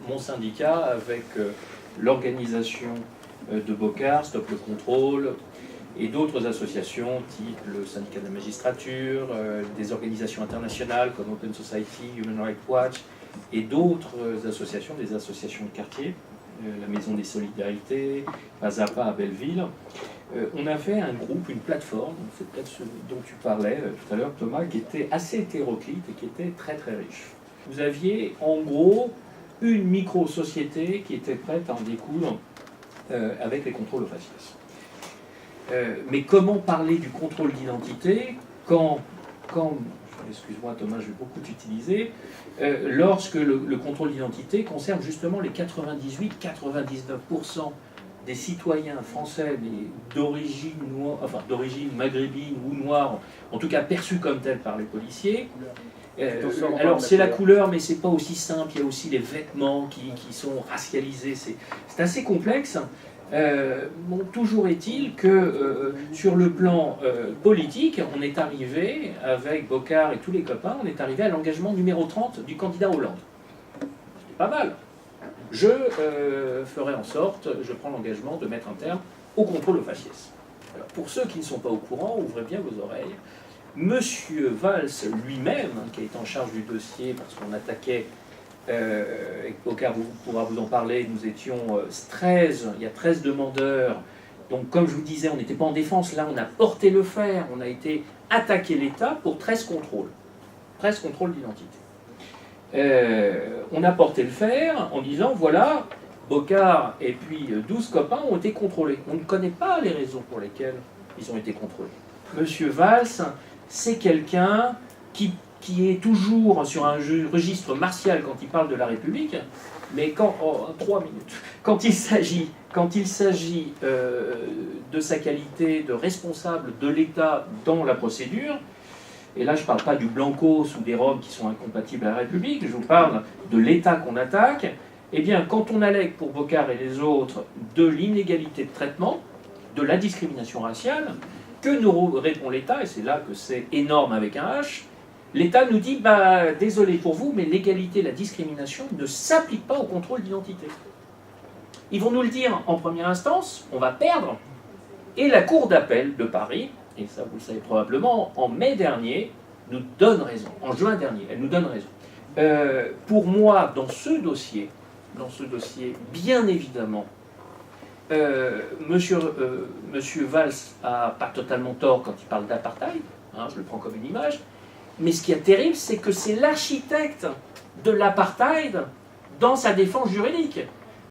mon syndicat avec l'organisation de Bocard, Stop le Contrôle, et d'autres associations, type le syndicat de la magistrature, des organisations internationales comme Open Society, Human Rights Watch, et d'autres associations, des associations de quartier, la Maison des Solidarités, Pazapa à Belleville. On a fait un groupe, une plateforme, c'est peut-être ce dont tu parlais tout à l'heure Thomas, qui était assez hétéroclite et qui était très très riche. Vous aviez en gros une micro-société qui était prête à en découdre avec les contrôles au faciès. Mais comment parler du contrôle d'identité quand excuse-moi Thomas, je vais beaucoup t'utiliser, lorsque le contrôle d'identité concerne justement les 98-99% des citoyens français d'origine maghrébine ou noire, en tout cas perçus comme tels par les policiers. Alors c'est la couleur, mais c'est pas aussi simple, il y a aussi les vêtements qui sont racialisés, c'est assez complexe. Bon, toujours est-il que sur le plan politique, on est arrivé, avec Bocard et tous les copains, on est arrivé à l'engagement numéro 30 du candidat Hollande. C'était pas mal. Je ferai en sorte, je prends l'engagement de mettre un terme au contrôle au faciès. Alors, pour ceux qui ne sont pas au courant, ouvrez bien vos oreilles. Monsieur Valls lui-même, qui est en charge du dossier, parce qu'on attaquait, et Bocard pourra vous en parler, nous étions 13, il y a 13 demandeurs. Donc, comme je vous disais, on n'était pas en défense, là on a porté le fer, on a été attaquer l'État pour 13 contrôles. 13 contrôles d'identité. On a porté le fer en disant voilà, Bocard et puis 12 copains ont été contrôlés. On ne connaît pas les raisons pour lesquelles ils ont été contrôlés. Monsieur Valls, c'est quelqu'un qui est toujours sur un registre martial quand il parle de la République, mais quand, 3 minutes, quand il s'agit de sa qualité de responsable de l'État dans la procédure, et là je ne parle pas du blancos ou des robes qui sont incompatibles à la République, je vous parle de l'État qu'on attaque, eh bien quand on allègue pour Bocard et les autres de l'inégalité de traitement, de la discrimination raciale, que nous répond l'État, et c'est là que c'est énorme avec un H, l'État nous dit, bah, désolé pour vous, mais l'égalité et la discrimination ne s'appliquent pas au contrôle d'identité. Ils vont nous le dire en première instance, on va perdre, et la Cour d'appel de Paris, et ça vous le savez probablement, en mai dernier, nous donne raison, en juin dernier, elle nous donne raison. Pour moi, dans ce dossier, bien évidemment, Monsieur Valls n'a pas totalement tort quand il parle d'apartheid, hein, je le prends comme une image, mais ce qui est terrible, c'est que c'est l'architecte de l'apartheid dans sa défense juridique.